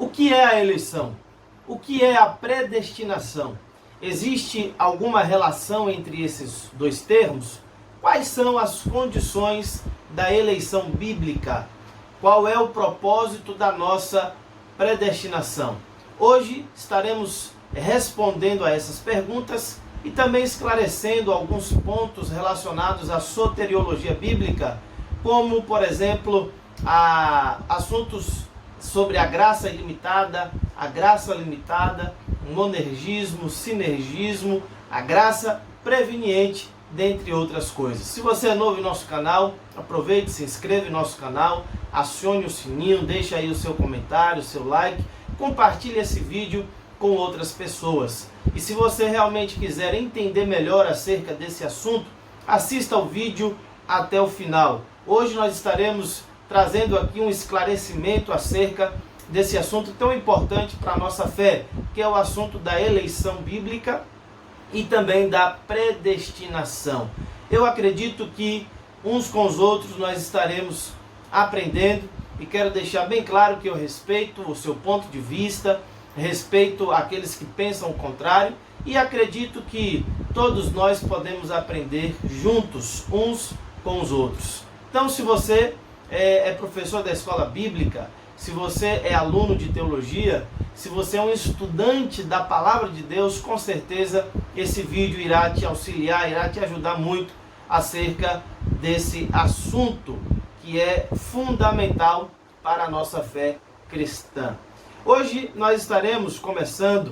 O que é a eleição? O que é a predestinação? Existe alguma relação entre esses dois termos? Quais são as condições da eleição bíblica? Qual é o propósito da nossa predestinação? Hoje estaremos respondendo a essas perguntas e também esclarecendo alguns pontos relacionados à soteriologia bíblica, como, por exemplo, assuntos sobre a graça ilimitada, a graça limitada, o monergismo, sinergismo, a graça preveniente, dentre outras coisas. Se você é novo em nosso canal, aproveite, se inscreva em nosso canal, acione o sininho, deixe aí o seu comentário, o seu like, compartilhe esse vídeo com outras pessoas. E se você realmente quiser entender melhor acerca desse assunto, assista ao vídeo até o final. Hoje nós estaremos trazendo aqui um esclarecimento acerca desse assunto tão importante para a nossa fé, que é o assunto da eleição bíblica e também da predestinação. Eu acredito que uns com os outros nós estaremos aprendendo e quero deixar bem claro que eu respeito o seu ponto de vista, respeito aqueles que pensam o contrário e acredito que todos nós podemos aprender juntos, uns com os outros. Então, se você é professor da escola bíblica, se você é aluno de teologia, se você é um estudante da palavra de Deus, com certeza esse vídeo irá te auxiliar, irá te ajudar muito acerca desse assunto que é fundamental para a nossa fé cristã. Hoje nós estaremos começando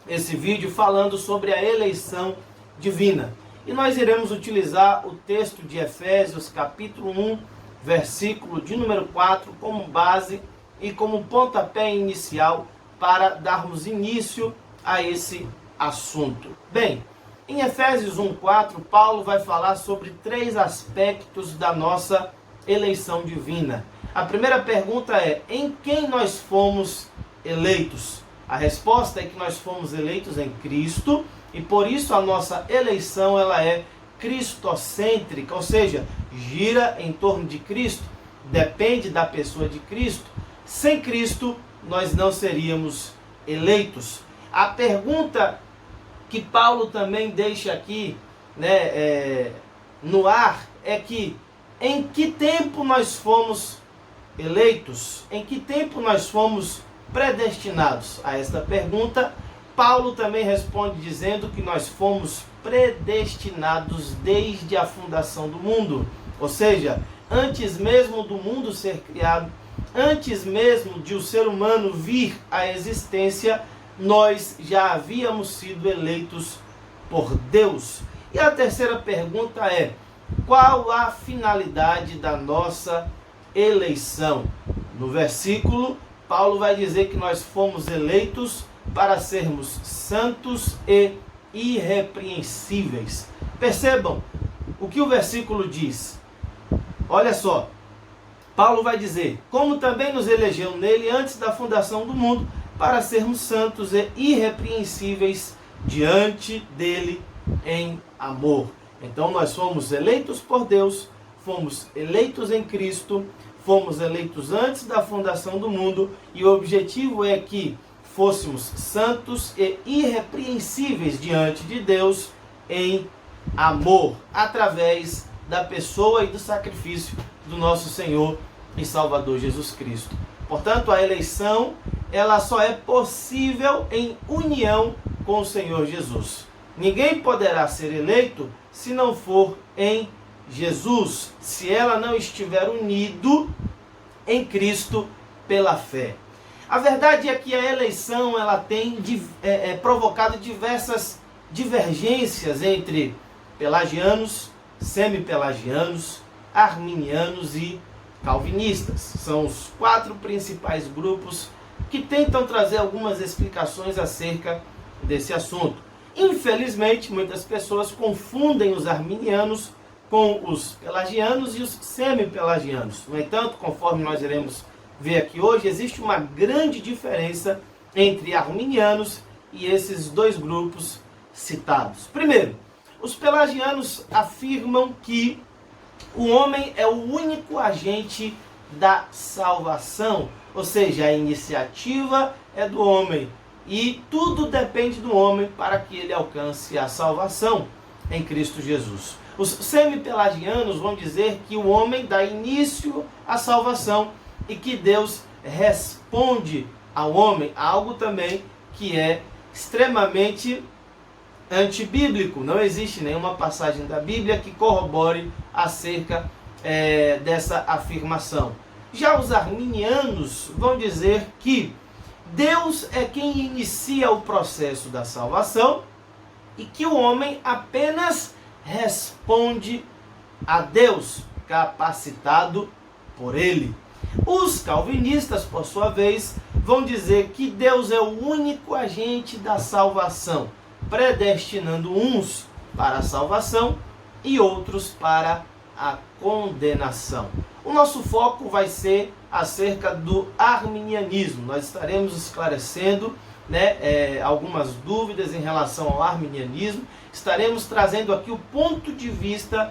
esse vídeo falando sobre a eleição divina. E nós iremos utilizar o texto de Efésios capítulo 1, versículo de número 4 como base e como pontapé inicial para darmos início a esse assunto. Bem, em Efésios 1:4, Paulo vai falar sobre 3 aspectos da nossa eleição divina. A primeira pergunta é: em quem nós fomos eleitos? A resposta é que nós fomos eleitos em Cristo e por isso a nossa eleição ela é cristocêntrica, ou seja, gira em torno de Cristo, depende da pessoa de Cristo. Sem Cristo nós não seríamos eleitos. A pergunta que Paulo também deixa aqui, no ar é que em que tempo nós fomos eleitos? Em que tempo nós fomos predestinados? A esta pergunta, Paulo também responde dizendo que nós fomos predestinados desde a fundação do mundo. Ou seja, antes mesmo do mundo ser criado, antes mesmo de o ser humano vir à existência, nós já havíamos sido eleitos por Deus. E a terceira pergunta é: qual a finalidade da nossa eleição? No versículo, Paulo vai dizer que nós fomos eleitos para sermos santos e irrepreensíveis. Percebam o que o versículo diz. Olha só, Paulo vai dizer: como também nos elegeu nele antes da fundação do mundo, para sermos santos e irrepreensíveis diante dele em amor. Então nós fomos eleitos por Deus, fomos eleitos em Cristo, fomos eleitos antes da fundação do mundo e o objetivo é que fôssemos santos e irrepreensíveis diante de Deus em amor, através da pessoa e do sacrifício do nosso Senhor e Salvador Jesus Cristo. Portanto, a eleição ela só é possível em união com o Senhor Jesus. Ninguém poderá ser eleito se não for em Jesus, se ela não estiver unido em Cristo pela fé. A verdade é que a eleição ela tem provocado diversas divergências entre pelagianos, semi-pelagianos, arminianos e calvinistas. São os 4 principais grupos que tentam trazer algumas explicações acerca desse assunto. Infelizmente, muitas pessoas confundem os arminianos com os pelagianos e os semi-pelagianos. No entanto, conforme nós iremos ver aqui hoje, existe uma grande diferença entre arminianos e esses 2 grupos citados. Primeiro, os pelagianos afirmam que o homem é o único agente da salvação, Ou seja, a iniciativa é do homem e tudo depende do homem para que ele alcance a salvação em Cristo Jesus. Os semi-pelagianos vão dizer que o homem dá início à salvação e que Deus responde ao homem, algo também que é extremamente antibíblico. Não existe nenhuma passagem da Bíblia que corrobore acerca dessa afirmação. Já os arminianos vão dizer que Deus é quem inicia o processo da salvação e que o homem apenas responde a Deus, capacitado por ele. Os calvinistas, por sua vez, vão dizer que Deus é o único agente da salvação, predestinando uns para a salvação e outros para a condenação. O nosso foco vai ser acerca do arminianismo. Nós estaremos esclarecendo algumas dúvidas em relação ao arminianismo. Estaremos trazendo aqui o ponto de vista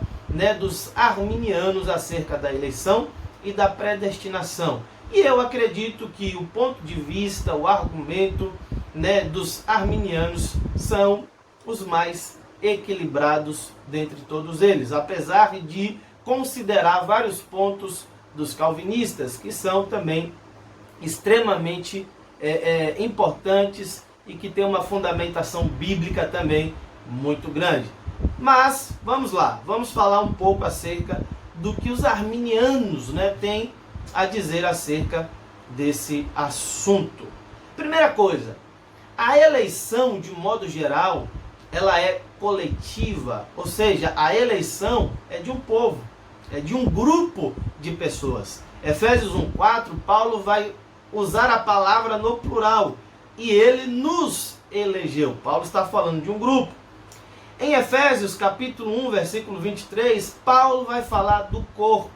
dos arminianos acerca da eleição e da predestinação. E eu acredito que o ponto de vista, o argumento dos arminianos são os mais equilibrados dentre todos eles, apesar de considerar vários pontos dos calvinistas que são também extremamente importantes e que têm uma fundamentação bíblica também muito grande. Mas vamos lá, vamos falar um pouco acerca do que os arminianos têm a dizer acerca desse assunto. Primeira coisa, a eleição, de um modo geral, ela é coletiva, ou seja, a eleição é de um povo, é de um grupo de pessoas. Efésios 1:4, Paulo vai usar a palavra no plural, e ele nos elegeu. Paulo está falando de um grupo. Em Efésios capítulo 1, versículo 23, Paulo vai falar do corpo,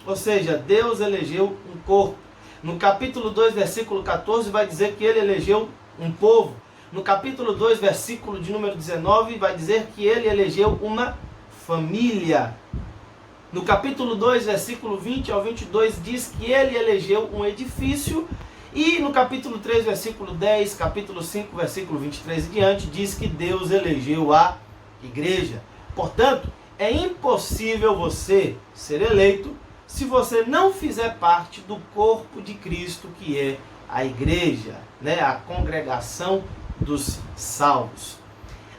ou seja, Deus elegeu um corpo. No capítulo 2, versículo 14, vai dizer que ele elegeu um povo. No capítulo 2, versículo de número 19, vai dizer que ele elegeu uma família. No capítulo 2, versículo 20 ao 22, diz que ele elegeu um edifício. E no capítulo 3, versículo 10, capítulo 5, versículo 23 e diante, diz que Deus elegeu a igreja. Portanto, é impossível você ser eleito se você não fizer parte do corpo de Cristo, que é a igreja, a congregação dos salvos.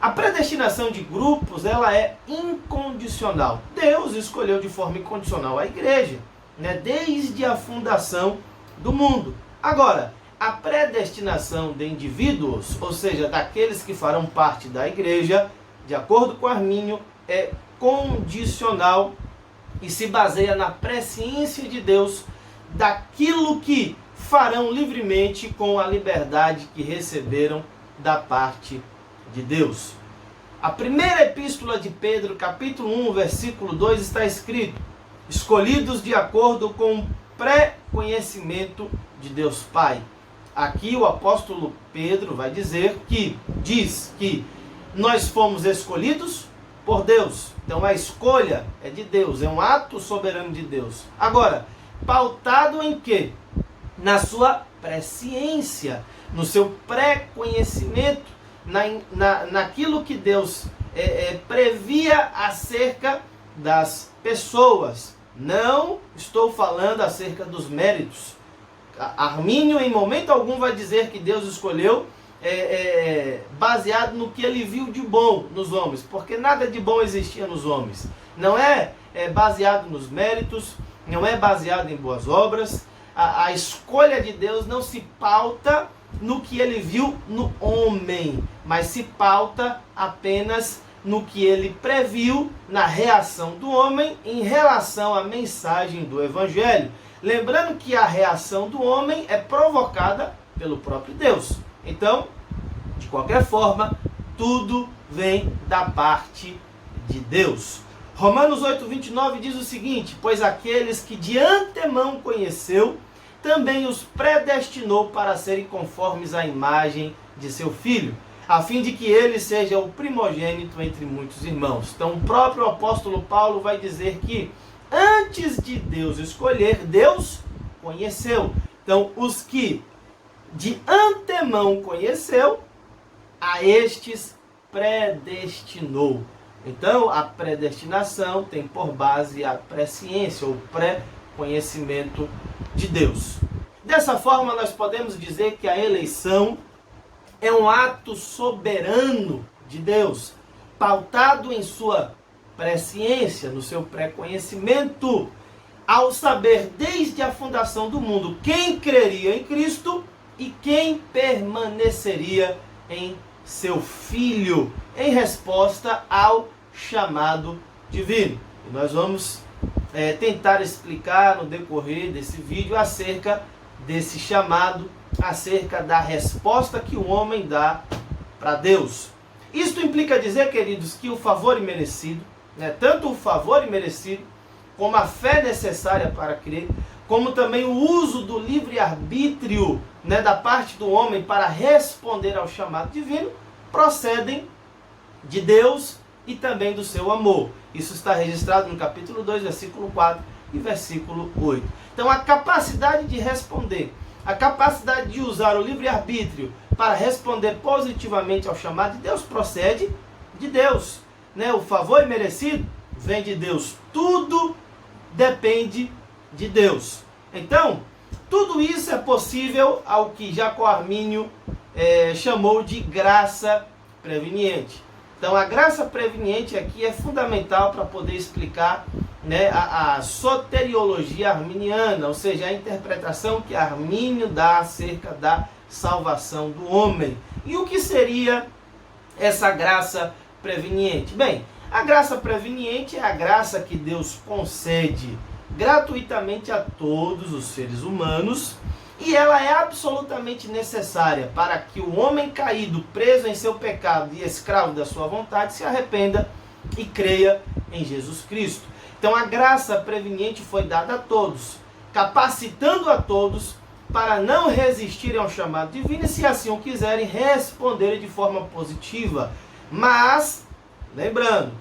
A predestinação de grupos, ela é incondicional. Deus escolheu de forma incondicional a igreja, desde a fundação do mundo. Agora, a predestinação de indivíduos, ou seja, daqueles que farão parte da igreja, de acordo com Armínio, é condicional e se baseia na presciência de Deus daquilo que farão livremente com a liberdade que receberam da parte de Deus. A primeira epístola de Pedro, capítulo 1, versículo 2, está escrito: escolhidos de acordo com o pré-conhecimento de Deus Pai. Aqui o apóstolo Pedro vai dizer que, diz que nós fomos escolhidos por Deus. Então a escolha é de Deus, é um ato soberano de Deus. Agora, pautado em quê? Na sua presciência, no seu pré-conhecimento, naquilo que Deus previa acerca das pessoas. Não estou falando acerca dos méritos. Armínio em momento algum vai dizer que Deus escolheu baseado no que ele viu de bom nos homens, porque nada de bom existia nos homens. Não é baseado nos méritos, não é baseado em boas obras. A escolha de Deus não se pauta no que ele viu no homem, mas se pauta apenas no que ele previu na reação do homem em relação à mensagem do Evangelho. Lembrando que a reação do homem é provocada pelo próprio Deus. Então, de qualquer forma, tudo vem da parte de Deus. Romanos 8:29 diz o seguinte: pois aqueles que de antemão conheceu, também os predestinou para serem conformes à imagem de seu Filho, a fim de que ele seja o primogênito entre muitos irmãos. Então o próprio apóstolo Paulo vai dizer que antes de Deus escolher, Deus conheceu. Então, os que de antemão conheceu, a estes predestinou. Então, a predestinação tem por base a presciência, ou pré-conhecimento de Deus. Dessa forma, nós podemos dizer que a eleição é um ato soberano de Deus, pautado em sua presciência, no seu pré-conhecimento, ao saber desde a fundação do mundo quem creria em Cristo e quem permaneceria em seu Filho, em resposta ao chamado divino. E nós vamos tentar explicar no decorrer desse vídeo acerca desse chamado, acerca da resposta que o homem dá para Deus. Isto implica dizer, queridos, que o favor imerecido, tanto o favor imerecido, como a fé necessária para crer, como também o uso do livre-arbítrio da parte do homem para responder ao chamado divino, procedem de Deus e também do seu amor. Isso está registrado no capítulo 2, versículo 4 e versículo 8. Então, a capacidade de responder, a capacidade de usar o livre-arbítrio para responder positivamente ao chamado de Deus, procede de Deus. O favor imerecido vem de Deus. Tudo depende de Deus. Então, tudo isso é possível ao que Jacó Armínio chamou de graça preveniente. Então, a graça preveniente aqui é fundamental para poder explicar a soteriologia arminiana, ou seja, a interpretação que Armínio dá acerca da salvação do homem. E o que seria essa graça preveniente? Bem, a graça preveniente é a graça que Deus concede gratuitamente a todos os seres humanos, e ela é absolutamente necessária para que o homem caído, preso em seu pecado e escravo da sua vontade, se arrependa e creia em Jesus Cristo. Então a graça preveniente foi dada a todos, capacitando a todos para não resistirem ao chamado divino e, se assim o quiserem, responderem de forma positiva. Mas, lembrando,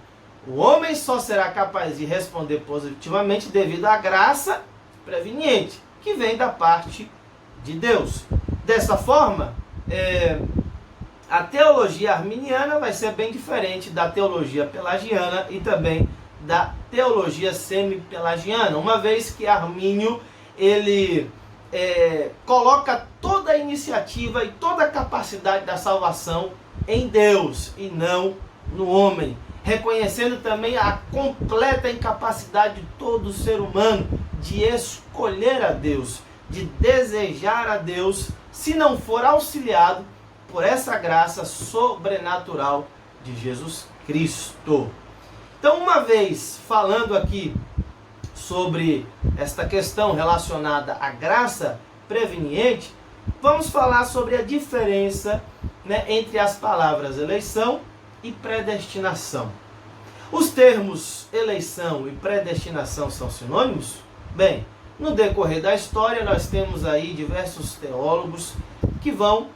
o homem só será capaz de responder positivamente devido à graça preveniente, que vem da parte de Deus. Dessa forma, a teologia arminiana vai ser bem diferente da teologia pelagiana e também da teologia semi-pelagiana, uma vez que Armínio ele coloca toda a iniciativa e toda a capacidade da salvação em Deus e não no homem, reconhecendo também a completa incapacidade de todo ser humano de escolher a Deus, de desejar a Deus, se não for auxiliado por essa graça sobrenatural de Jesus Cristo. Então, uma vez falando aqui sobre esta questão relacionada à graça preveniente, vamos falar sobre a diferença entre as palavras eleição e predestinação. Os termos eleição e predestinação são sinônimos? Bem, no decorrer da história nós temos aí diversos teólogos que vão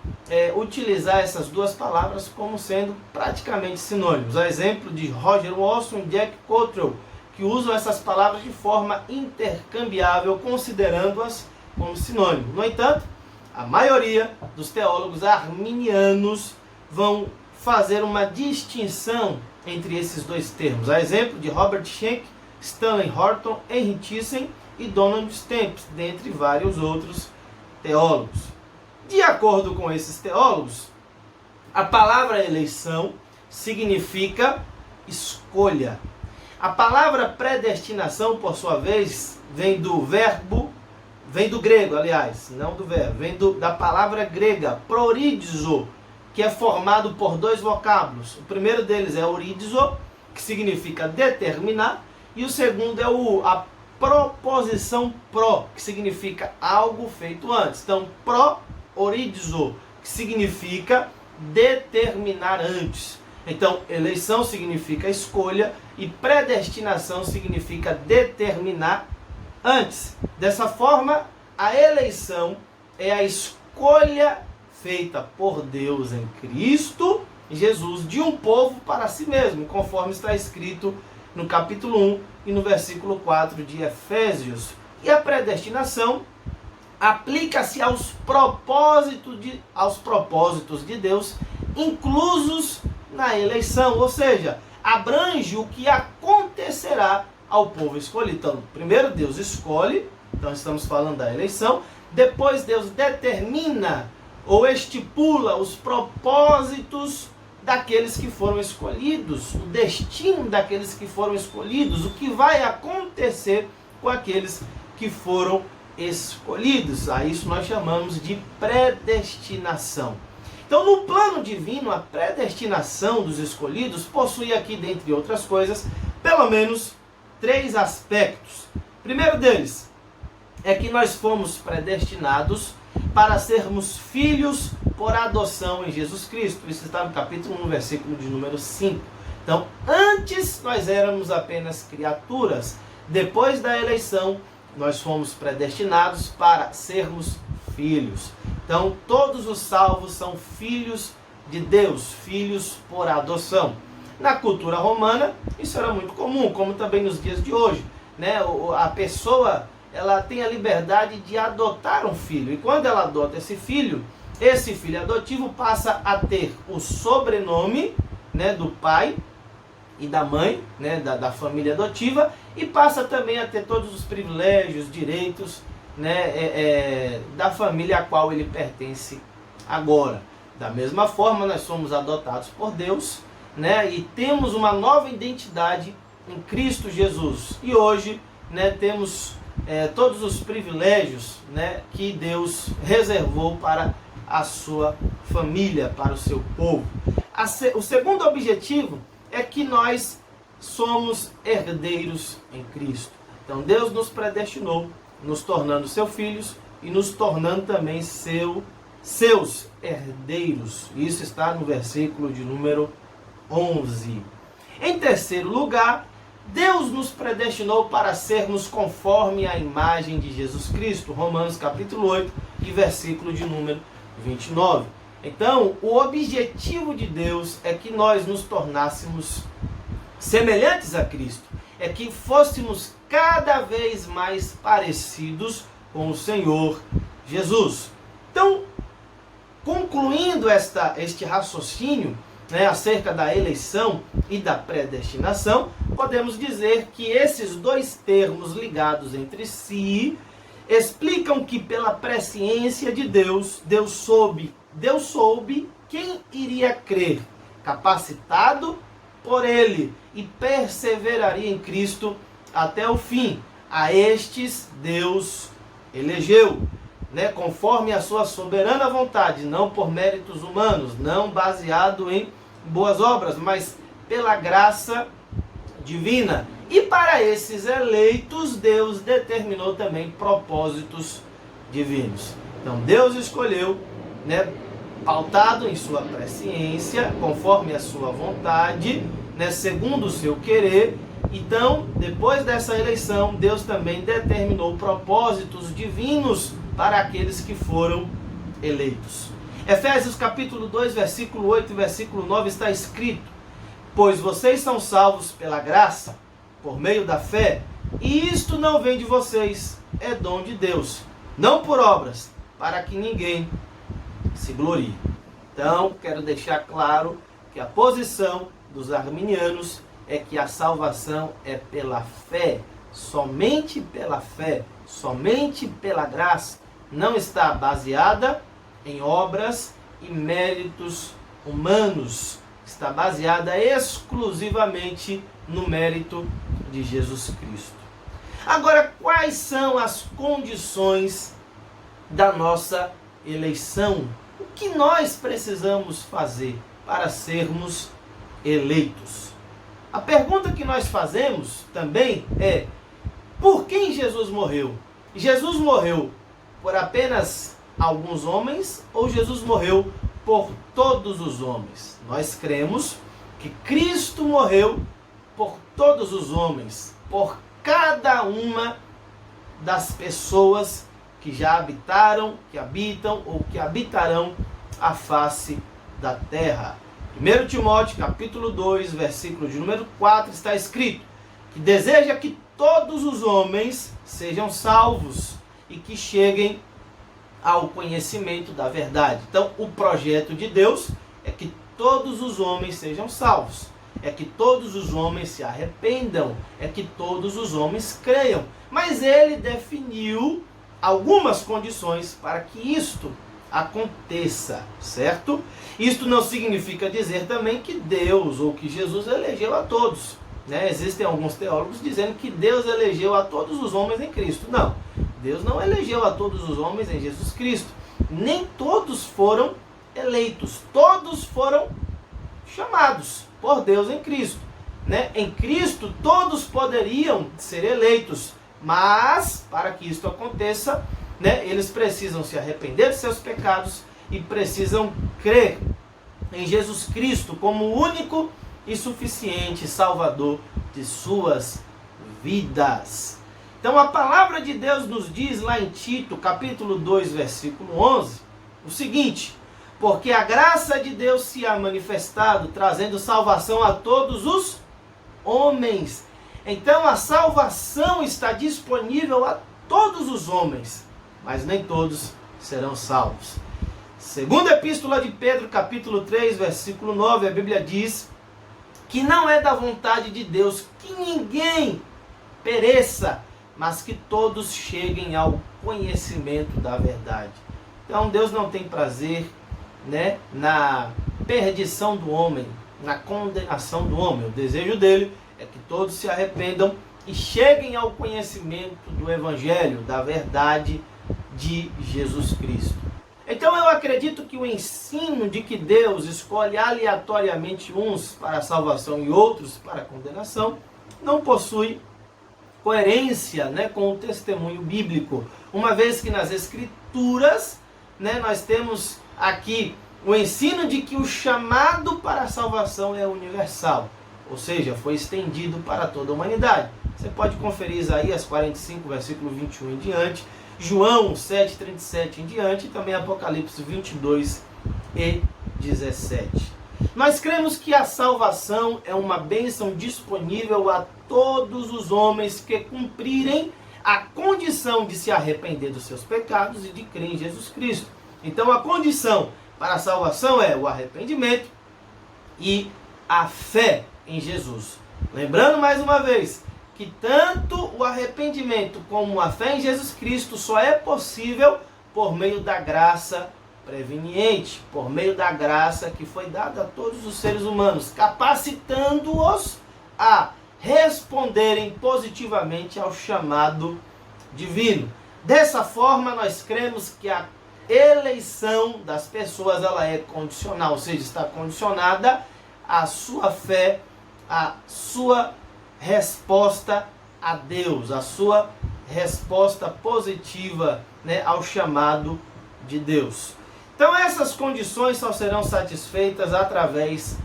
utilizar essas duas palavras como sendo praticamente sinônimos. A exemplo de Roger Wilson e Jack Cottrell, que usam essas palavras de forma intercambiável, considerando-as como sinônimo. No entanto, a maioria dos teólogos arminianos vão fazer uma distinção entre esses dois termos. A exemplo de Robert Schenck, Stanley Horton, Henry Thyssen e Donald Stamps, dentre vários outros teólogos. De acordo com esses teólogos, a palavra eleição significa escolha. A palavra predestinação, por sua vez, vem do grego, aliás, não do verbo, vem da palavra grega, proridzo, que é formado por dois vocábulos. O primeiro deles é orizo, que significa determinar, e o segundo é a proposição pro, que significa algo feito antes. Então, orizo, que significa determinar antes. Então, eleição significa escolha e predestinação significa determinar antes. Dessa forma, a eleição é a escolha feita por Deus em Cristo Jesus de um povo para si mesmo, conforme está escrito no capítulo 1 e no versículo 4 de Efésios. E a predestinação aplica-se aos propósitos de Deus inclusos na eleição, ou seja, abrange o que acontecerá ao povo escolhido. Então, primeiro Deus escolhe, então estamos falando da eleição, depois Deus determina ou estipula os propósitos daqueles que foram escolhidos, o destino daqueles que foram escolhidos, o que vai acontecer com aqueles que foram escolhidos. A isso nós chamamos de predestinação. Então, no plano divino, a predestinação dos escolhidos possui aqui, dentre outras coisas, pelo menos 3 aspectos. O primeiro deles é que nós fomos predestinados para sermos filhos por adoção em Jesus Cristo. Isso está no capítulo 1, versículo de número 5. Então, antes nós éramos apenas criaturas. Depois da eleição, nós fomos predestinados para sermos filhos. Então, todos os salvos são filhos de Deus, filhos por adoção. Na cultura romana, isso era muito comum, como também nos dias de hoje, né? A pessoa, ela tem a liberdade de adotar um filho. E quando ela adota esse filho adotivo passa a ter o sobrenome, né, do pai e da mãe, né, da família adotiva, e passa também a ter todos os privilégios, direitos, né, da família a qual ele pertence agora. Da mesma forma, nós somos adotados por Deus, né, e temos uma nova identidade em Cristo Jesus. E hoje, né, temos todos os privilégios, né, que Deus reservou para a sua família, para o seu povo. O segundo objetivo é que nós somos herdeiros em Cristo. Então Deus nos predestinou, nos tornando seus filhos e nos tornando também seus herdeiros. Isso está no versículo de número 11. Em terceiro lugar, Deus nos predestinou para sermos conforme a imagem de Jesus Cristo. Romanos capítulo 8 e versículo de número 29. Então, o objetivo de Deus é que nós nos tornássemos semelhantes a Cristo. É que fôssemos cada vez mais parecidos com o Senhor Jesus. Então, concluindo este raciocínio, né, acerca da eleição e da predestinação, podemos dizer que esses dois termos ligados entre si explicam que pela presciência de Deus, Deus soube quem iria crer, capacitado por Ele, e perseveraria em Cristo até o fim. A estes Deus elegeu, né, conforme a sua soberana vontade, não por méritos humanos, não baseado em boas obras, mas pela graça divina. E para esses eleitos, Deus determinou também propósitos divinos. Então Deus escolheu, né, pautado em sua presciência, conforme a sua vontade, né, segundo o seu querer. Então, depois dessa eleição, Deus também determinou propósitos divinos para aqueles que foram eleitos. Efésios capítulo 2, versículo 8 e versículo 9 está escrito: pois vocês são salvos pela graça, por meio da fé, e isto não vem de vocês, é dom de Deus, não por obras, para que ninguém se glorie. Então, quero deixar claro que a posição dos arminianos é que a salvação é pela fé, somente pela graça, não está baseada em obras e méritos humanos, está baseada exclusivamente no mérito de Jesus Cristo. Agora, quais são as condições da nossa eleição? O que nós precisamos fazer para sermos eleitos? A pergunta que nós fazemos também é: por quem Jesus morreu? Jesus morreu por apenas alguns homens ou Jesus morreu por todos os homens? Nós cremos que Cristo morreu por todos os homens, por cada uma das pessoas que já habitaram, que habitam ou que habitarão a face da terra. 1 Timóteo capítulo 2, versículo de número 4, está escrito que deseja que todos os homens sejam salvos e que cheguem ao conhecimento da verdade. Então, o projeto de Deus é que todos os homens sejam salvos, é que todos os homens se arrependam, é que todos os homens creiam. Mas ele definiu algumas condições para que isto aconteça, certo? Isto não significa dizer também que Deus ou que Jesus elegeu a todos, né? Existem alguns teólogos dizendo que Deus elegeu a todos os homens em Cristo. Não, Deus não elegeu a todos os homens em Jesus Cristo. Nem todos foram eleitos, todos foram chamados por Deus em Cristo, né? Em Cristo todos poderiam ser eleitos, mas para que isto aconteça, né, eles precisam se arrepender de seus pecados e precisam crer em Jesus Cristo como o único e suficiente Salvador de suas vidas. Então a palavra de Deus nos diz lá em Tito, capítulo 2, versículo 11, o seguinte: porque a graça de Deus se há manifestado, trazendo salvação a todos os homens. Então a salvação está disponível a todos os homens, mas nem todos serão salvos. Segunda epístola de Pedro, capítulo 3, versículo 9, a Bíblia diz que não é da vontade de Deus que ninguém pereça, mas que todos cheguem ao conhecimento da verdade. Então Deus não tem prazer, né, na perdição do homem, na condenação do homem. O desejo dele é que todos se arrependam e cheguem ao conhecimento do Evangelho, da verdade de Jesus Cristo. Então eu acredito que o ensino de que Deus escolhe aleatoriamente uns para a salvação e outros para a condenação não possui coerência, né, com o testemunho bíblico, uma vez que nas Escrituras, né, nós temos aqui o ensino de que o chamado para a salvação é universal, ou seja, foi estendido para toda a humanidade. Você pode conferir Isaías 45, versículo 21 em diante, João 7,37 em diante e também Apocalipse 22 e 17. Nós cremos que a salvação é uma bênção disponível a todos os homens que cumprirem a condição de se arrepender dos seus pecados e de crer em Jesus Cristo. Então a condição para a salvação é o arrependimento e a fé em Jesus. Lembrando mais uma vez que tanto o arrependimento como a fé em Jesus Cristo só é possível por meio da graça preveniente, por meio da graça que foi dada a todos os seres humanos, capacitando-os a responderem positivamente ao chamado divino. Dessa forma, nós cremos que a eleição das pessoas ela é condicional, ou seja, está condicionada à sua fé, à sua resposta a Deus, a sua resposta positiva, né, ao chamado de Deus. Então essas condições só serão satisfeitas através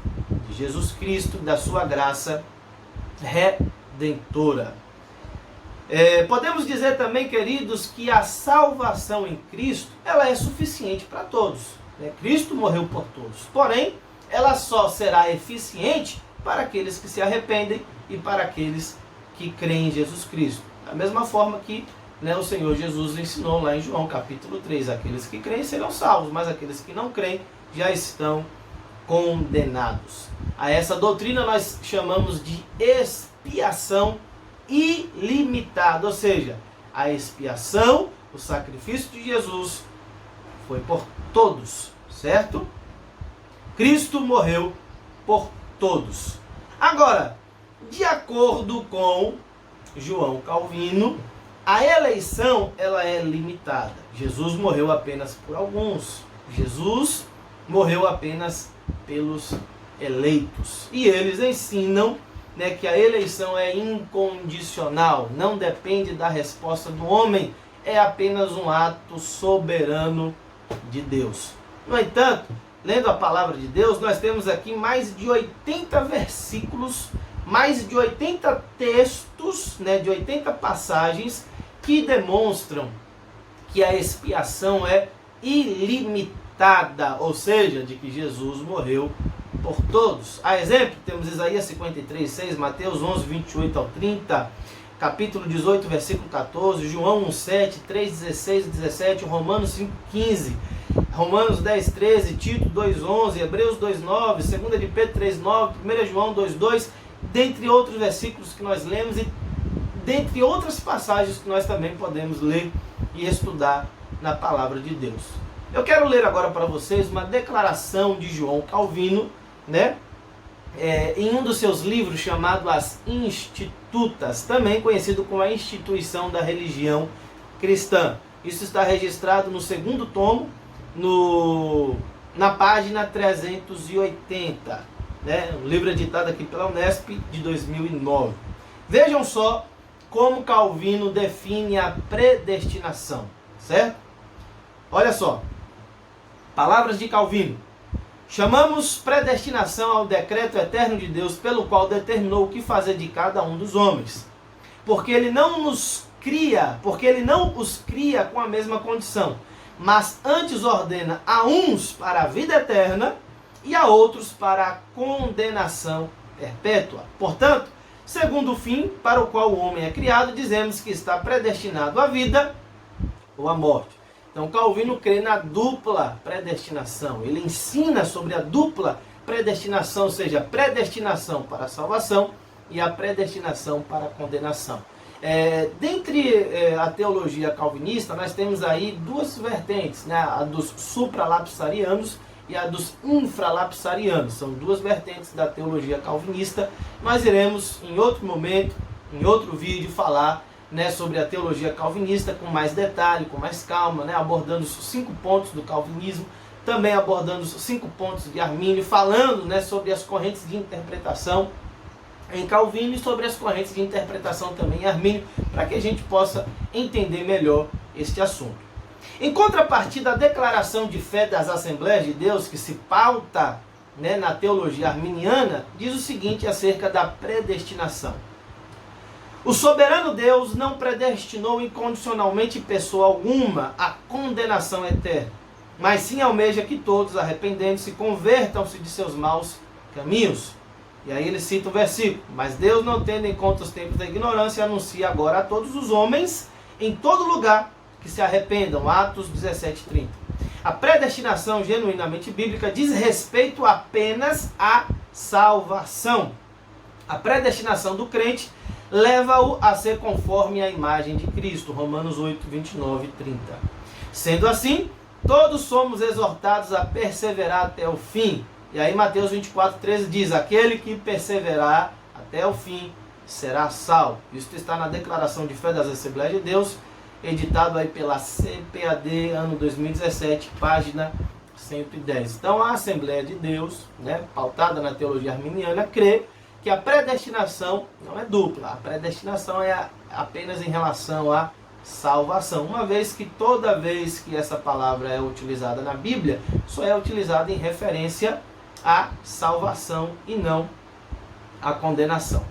de Jesus Cristo, da sua graça redentora. Podemos dizer também, queridos, que a salvação em Cristo ela é suficiente para todos, né? Cristo morreu por todos, porém ela só será eficiente para aqueles que se arrependem e para aqueles que creem em Jesus Cristo. Da mesma forma que, né, o Senhor Jesus ensinou lá em João capítulo 3, aqueles que creem serão salvos, mas aqueles que não creem já estão condenados. A essa doutrina nós chamamos de expiação ilimitada, ou seja, a expiação, o sacrifício de Jesus foi por todos, certo? Cristo morreu por todos. Agora, de acordo com João Calvino, a eleição ela é limitada. Jesus morreu apenas por alguns. Jesus morreu apenas pelos eleitos. E eles ensinam, né, que a eleição é incondicional, não depende da resposta do homem, é apenas um ato soberano de Deus. No entanto, lendo a palavra de Deus, nós temos aqui mais de 80 versículos, mais de 80 textos, né, de 80 passagens que demonstram que a expiação é ilimitada, ou seja, de que Jesus morreu por todos. A exemplo, temos Isaías 53, 6, Mateus 11, 28 ao 30, capítulo 18, versículo 14, João 1:7, 3:16 e 17, Romanos 5:15, Romanos 10:13, Tito 2:11, Hebreus 2:9, 2 de Pedro 3:9, 1 João 2:2, dentre outros versículos que nós lemos e dentre outras passagens que nós também podemos ler e estudar na palavra de Deus. Eu quero ler agora para vocês uma declaração de João Calvino, né? Em um dos seus livros chamado As Institutas, também conhecido como a Instituição da Religião Cristã. Isso está registrado no segundo tomo, na página 380, né? Um livro editado aqui pela Unesp de 2009. Vejam só como Calvino define a predestinação, certo? Olha só, palavras de Calvino. Chamamos predestinação ao decreto eterno de Deus, pelo qual determinou o que fazer de cada um dos homens. Porque ele não os cria com a mesma condição, mas antes ordena a uns para a vida eterna e a outros para a condenação perpétua. Portanto, segundo o fim para o qual o homem é criado, dizemos que está predestinado à vida ou à morte. Então, Calvino crê na dupla predestinação. Ele ensina sobre a dupla predestinação, ou seja, a predestinação para a salvação e a predestinação para a condenação. Dentre a teologia calvinista, nós temos aí duas vertentes, né? A dos supralapsarianos e a dos infralapsarianos. São duas vertentes da teologia calvinista. Nós iremos, em outro momento, em outro vídeo, falar, né, sobre a teologia calvinista com mais detalhe, com mais calma, né, abordando os 5 pontos do calvinismo, também abordando os 5 pontos de Armínio, falando, né, sobre as correntes de interpretação em Calvino e sobre as correntes de interpretação também em Armínio, para que a gente possa entender melhor este assunto. Em contrapartida, a declaração de fé das Assembleias de Deus, que se pauta, né, na teologia arminiana, diz o seguinte acerca da predestinação. O soberano Deus não predestinou incondicionalmente pessoa alguma à condenação eterna, mas sim almeja que todos, arrependendo-se, convertam-se de seus maus caminhos. E aí ele cita o versículo: mas Deus, não tendo em conta os tempos da ignorância, anuncia agora a todos os homens, em todo lugar, que se arrependam. Atos 17:30. A predestinação genuinamente bíblica diz respeito apenas à salvação. A predestinação do crente leva-o a ser conforme à imagem de Cristo. Romanos 8, 29 e 30. Sendo assim, todos somos exortados a perseverar até o fim. E aí Mateus 24, 13 diz: aquele que perseverar até o fim será salvo. Isso está na Declaração de Fé das Assembleias de Deus, editado aí pela CPAD, ano 2017, página 110. Então a Assembleia de Deus, né, pautada na teologia arminiana, crê que a predestinação não é dupla. A predestinação é apenas em relação à salvação. Uma vez que toda vez que essa palavra é utilizada na Bíblia, só é utilizada em referência à salvação e não à condenação.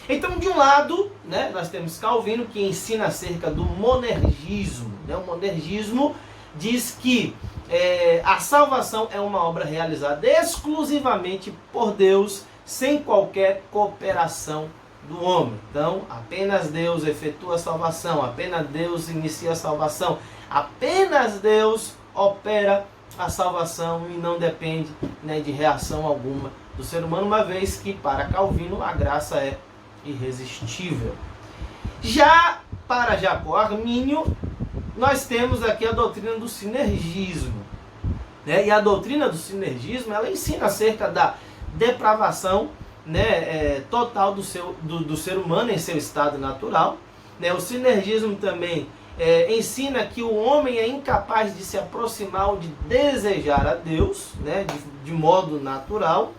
Então, de um lado, né, nós temos Calvino, que ensina acerca do monergismo. Né? O monergismo diz que a salvação é uma obra realizada exclusivamente por Deus, sem qualquer cooperação do homem. Então, apenas Deus efetua a salvação, apenas Deus inicia a salvação, apenas Deus opera a salvação e não depende, né, de reação alguma do ser humano, uma vez que para Calvino a graça é irresistível. Já para Jacó Armínio, nós temos aqui a doutrina do sinergismo. Né? E a doutrina do sinergismo, ela ensina acerca da depravação, né, total do ser humano em seu estado natural. Né? O sinergismo também ensina que o homem é incapaz de se aproximar ou de desejar a Deus, né, de modo natural,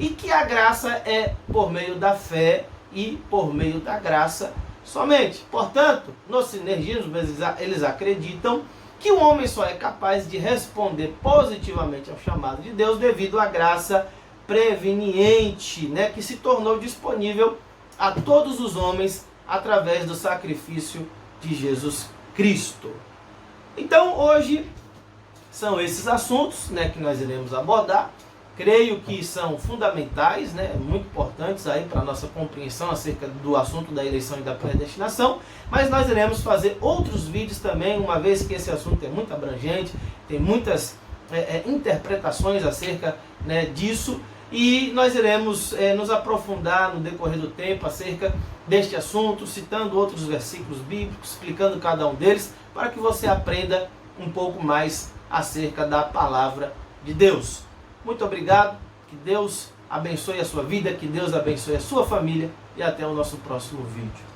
e que a graça é por meio da fé e por meio da graça somente. Portanto, no sinergismo, eles acreditam que o homem só é capaz de responder positivamente ao chamado de Deus devido à graça preveniente, né, que se tornou disponível a todos os homens através do sacrifício de Jesus Cristo. Então, hoje são esses assuntos, né, que nós iremos abordar. Creio que são fundamentais, né, muito importantes aí para a nossa compreensão acerca do assunto da eleição e da predestinação, mas nós iremos fazer outros vídeos também, uma vez que esse assunto é muito abrangente, tem muitas interpretações acerca, né, disso, e nós iremos nos aprofundar no decorrer do tempo acerca deste assunto, citando outros versículos bíblicos, explicando cada um deles, para que você aprenda um pouco mais acerca da palavra de Deus. Muito obrigado, que Deus abençoe a sua vida, que Deus abençoe a sua família e até o nosso próximo vídeo.